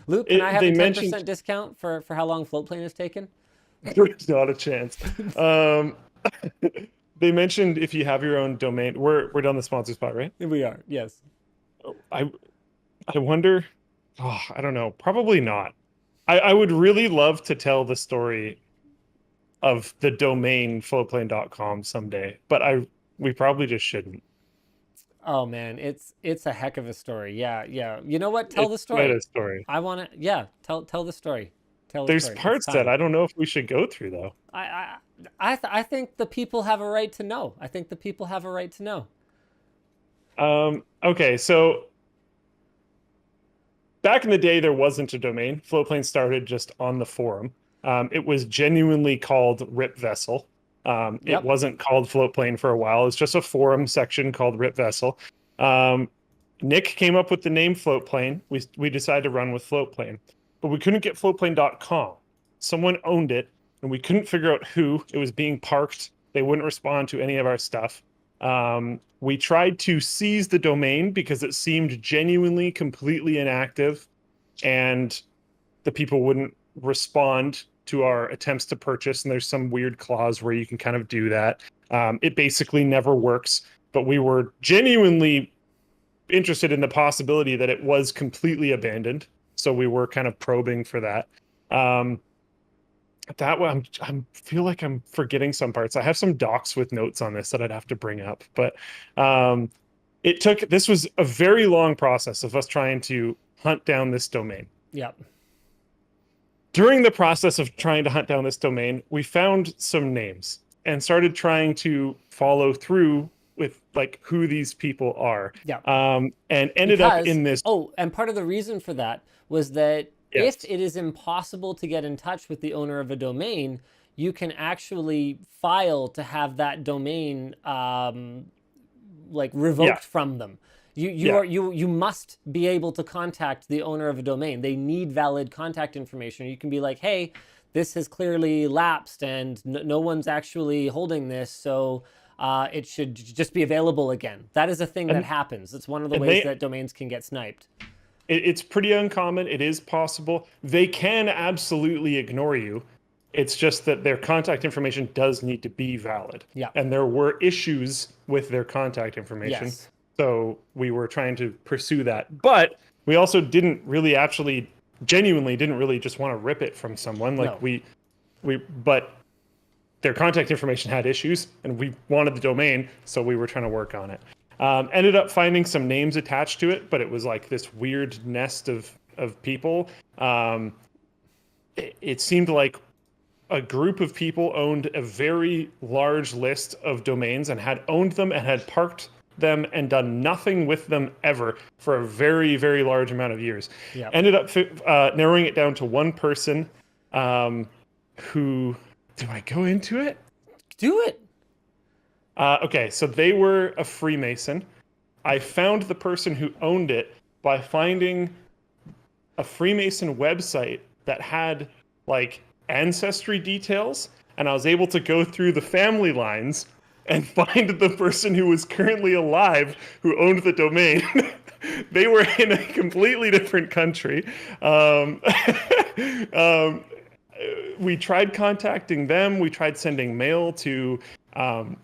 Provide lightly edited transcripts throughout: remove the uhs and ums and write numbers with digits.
Luke, can I have They a mentioned 10% discount for how long Floatplane has taken? there's not a chance. Um, they mentioned if you have your own domain, we're done the sponsor spot, right? We are, yes. I I wonder. Oh, I don't know. Probably not. I would really love to tell the story of the domain floatplane.com someday, but I we probably just shouldn't. Oh man, it's a heck of a story. Yeah, yeah. You know what? Tell It's the quite story. a story. I want to. Yeah, tell the story. Tell the There's story. It's parts that time. I don't know if we should go through though. I I I think the people have a right to know. I think the people have a right to know. Okay, so back in the day, there wasn't a domain. Floatplane started just on the forum. It was genuinely called Rip Vessel. It Yep. wasn't called Floatplane for a while. It's just a forum section called Rip Vessel. Um, Nick came up with the name Floatplane. We decided to run with Floatplane, but we couldn't get floatplane.com. Someone owned it, and we couldn't figure out who. It was being parked. They wouldn't respond to any of our stuff. We tried to seize the domain because it seemed genuinely completely inactive, and the people wouldn't respond to our attempts to purchase. And there's some weird clause where you can kind of do that. It basically never works, but we were genuinely interested in the possibility that it was completely abandoned. So we were kind of probing for that. Um, that way, I'm feel like I'm forgetting some parts. I have some docs with notes on this that I'd have to bring up, but um, this was a very long process of us trying to hunt down this domain. Yep. During the process of trying to hunt down this domain, we found some names and started trying to follow through with like who these people are, Yep. and ended up Because, in this. oh, and part of the reason for that was that if Yes, it is impossible to get in touch with the owner of a domain, you can actually file to have that domain like yeah, revoked from them. yeah, You must be able to contact the owner of a domain. They need valid contact information. You can be like, hey, this has clearly lapsed and no one's actually holding this, so it should just be available again. That is a thing that and happens. It's one of the and ways they that domains can get sniped. it's pretty uncommon. It is possible. They can absolutely ignore you. It's just that their contact information does need to be valid. Yeah. And there were issues with their contact information. Yes. So we were trying to pursue that. But we also didn't really actually genuinely didn't really just want to rip it from someone. Like No. but their contact information had issues and we wanted the domain, so we were trying to work on it. Ended up finding some names attached to it, but it was like this weird nest of people. It seemed like a group of people owned a very large list of domains and had owned them and had parked them and done nothing with them ever for a very, very large amount of years. Yep. Ended up narrowing it down to one person who. Do I go into it? Do it. Okay, so they were a Freemason. I found the person who owned it by finding a Freemason website that had like ancestry details, and I was able to go through the family lines and find the person who was currently alive who owned the domain. They were in a completely different country. Um, we tried contacting them. We tried sending mail to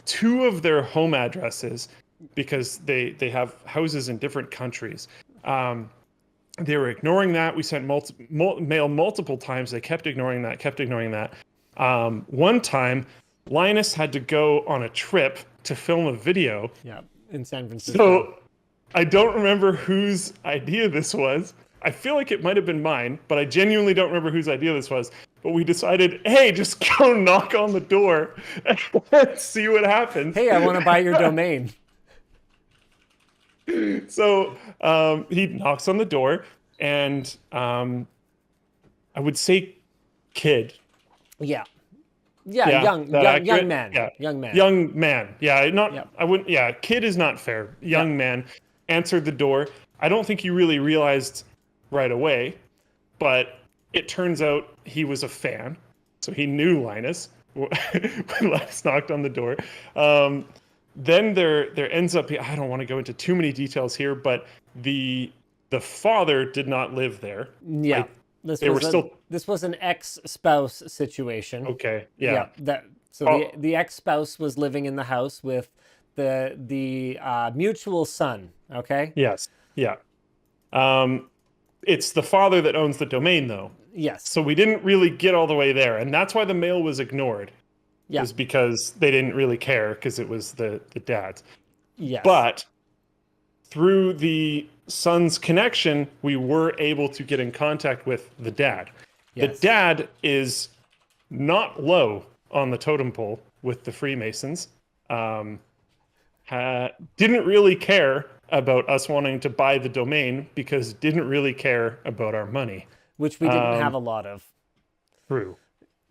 two of their home addresses because they have houses in different countries. They were ignoring that. We sent mail multiple times. They kept ignoring that, kept ignoring that. One time, Linus had to go on a trip to film a video. Yeah, in San Francisco. So I don't remember whose idea this was. I feel like it might have been mine, but I genuinely don't remember whose idea this was. But we decided, hey, just go knock on the door and see what happens. Hey, I want to buy your domain. So he knocks on the door, and I would say kid. Yeah. Yeah, Yeah, young, that young, young accurate? man. Yeah. Young man. Young man. Yeah, not Yep. I wouldn't yeah, kid is not fair. Yep. Young man answered the door. I don't think he really realized right away, but it turns out he was a fan. So he knew Linus when Linus knocked on the door. Then there ends up I don't want to go into too many details here, but the The father did not live there. Yeah. I, they were still This was an ex-spouse situation. okay. Yeah, Yeah. so Oh, the ex-spouse was living in the house with the mutual son, okay? yes. Yeah. Um, it's the father that owns the domain, though. Yes. So we didn't really get all the way there, and that's why the mail was ignored. Yeah. Is because they didn't really care because it was the dad's. Yes. But through the son's connection, we were able to get in contact with the dad. The Yes. dad is not low on the totem pole with the Freemasons. Um, didn't really care about us wanting to buy the domain because didn't really care about our money. Which we didn't have a lot of. True,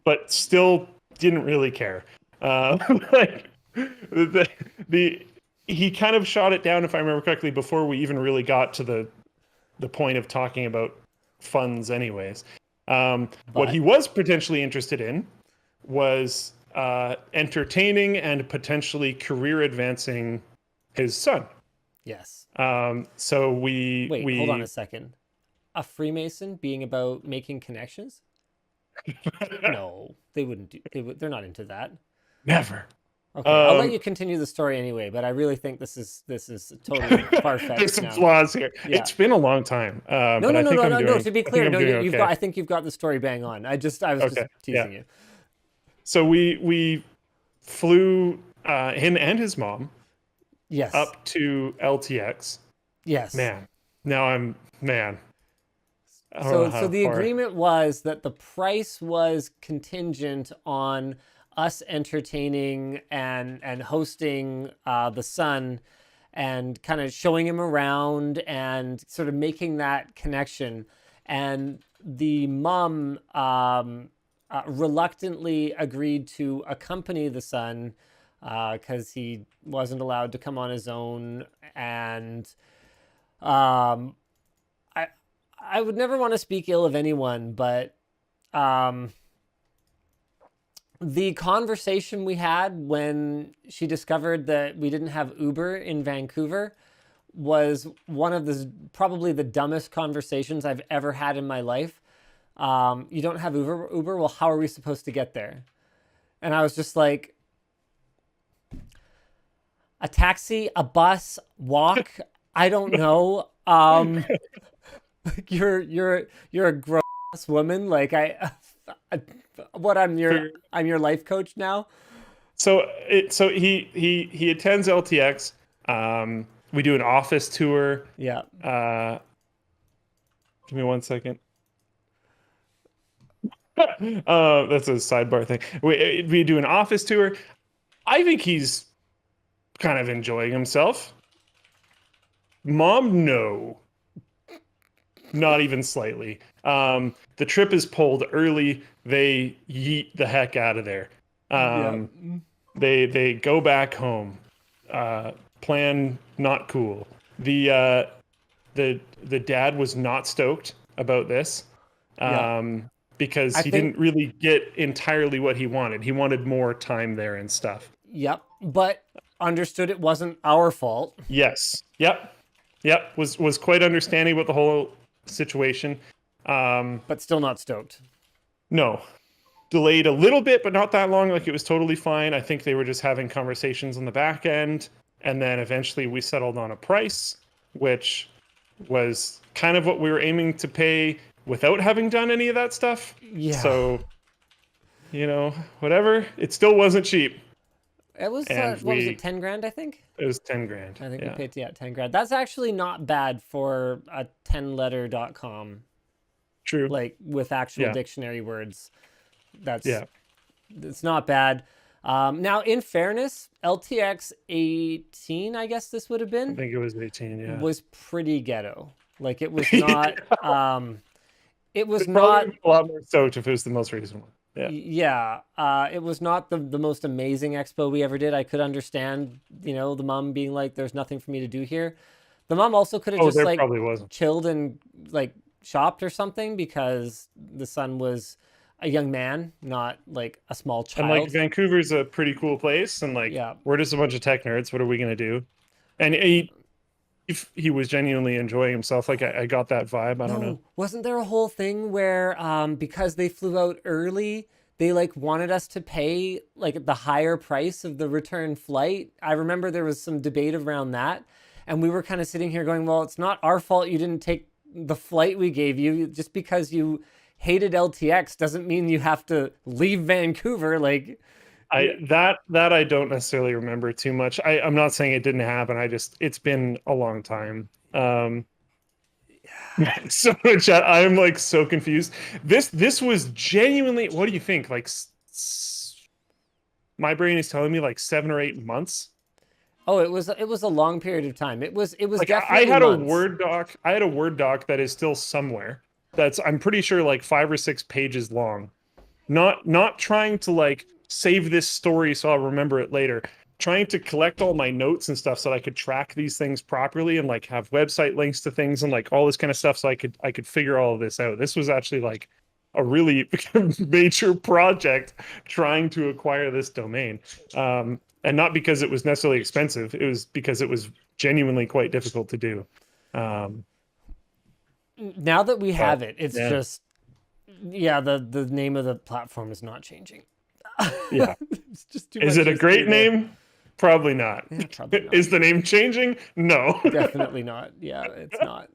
but still didn't really care. Like the he kind of shot it down, if I remember correctly, before we even really got to the point of talking about funds, anyways. What But he was potentially interested in was entertaining and potentially career advancing his son. yes. So Wait, hold on a second. A Freemason being about making connections? No, they wouldn't do. They're not into that. never. Okay, I'll let Um, you continue the story anyway, but I really think this is totally there's far-fetched some now. flaws here. Yeah. It's been a long time, No, but no, I no, think no, I'm no, doing. no. To be I think clear, I'm no, doing you've okay. got. I think you've got the story bang on. I was just Okay. Yeah. teasing you. So we flew him and his mom Yes, up to LTX. yes. Man, now I'm man. I don't know So how the far. agreement was that the price was contingent on us entertaining and hosting the son and kind of showing him around and sort of making that connection. And the mom reluctantly agreed to accompany the son because he wasn't allowed to come on his own. And um, I I would never want to speak ill of anyone, but um, the conversation we had when she discovered that we didn't have Uber in Vancouver was one of the probably the dumbest conversations I've ever had in my life. You don't have Uber? Well, how are we supposed to get there? And I was just like, a taxi, a bus, walk. I don't know. You're a grown ass woman. Like what I'm your life coach now. So he attends LTX. We do an office tour. Yeah. Give me 1 second. That's a sidebar thing. We do an office tour. I think he's kind of enjoying himself. Mom, no, not even slightly. The trip is pulled early. They yeet the heck out of there. Yeah. They go back home. Plan not cool. The dad was not stoked about this. Yeah. Because I he think didn't really get entirely what he wanted. He wanted more time there and stuff. Yep. But understood it wasn't our fault. Yes. Yep. Yep. Was quite understanding about the whole situation. But still not stoked. No. Delayed a little bit, but not that long. Like it was totally fine. I think they were just having conversations on the back end. And then eventually we settled on a price, which was kind of what we were aiming to pay without having done any of that stuff. Yeah. So, whatever. It still wasn't cheap. It was And what was it, 10 grand, I think? It was 10 grand. I think Yeah. we paid 10 grand. That's actually not bad for a 10letter.com, True. like with actual Yeah. dictionary words. Yeah. It's not bad. Now, in fairness, LTX 18, I guess this would have I been, think it was 18. Yeah. was pretty ghetto. Like it was not. It was It's not. probably a lot more stoked if it was the most recent one. Yeah. Yeah, it was not the most amazing expo we ever did. I could understand, the mom being like, "There's nothing for me to do here." The mom also could have Oh, just there like probably wasn't. chilled and like shopped or something because the son was a young man, not like a small And child. like Vancouver's a pretty cool place, and like Yeah. we're just a bunch of tech nerds. What are we gonna do? And he if he was genuinely enjoying himself. Like I got that vibe. I don't know. No, wasn't there a whole thing where because they flew out early, they like wanted us to pay like the higher price of the return flight? I remember there was some debate around that, and we were kind of sitting here going, "Well, it's not our fault you didn't take the flight we gave you. Just because you hated LTX doesn't mean you have to leave Vancouver." Like, That I don't necessarily remember too much. I'm not saying it didn't happen. It's been a long time. So much. I'm like so confused. This was genuinely. What do you think? Like, my brain is telling me like 7 or 8 months. oh, it was a long period of time. It was Like I definitely had a months. Word doc. I had a Word doc that is still somewhere. That's I'm pretty sure like 5 or 6 pages long. Not trying to like save this story so I'll remember it later. Trying to collect all my notes and stuff so that I could track these things properly and like have website links to things and like all this kind of stuff so I could figure all of this out. This was actually like a really major project trying to acquire this domain. And not because it was necessarily expensive, it was because it was genuinely quite difficult to do. Um, Now that we but have it, it's yeah, just yeah, the name of the platform is not changing. yeah. It's just too Is much it a history great there. name? Probably not. Yeah, probably not. Is the name changing? No. Definitely not. Yeah, it's not.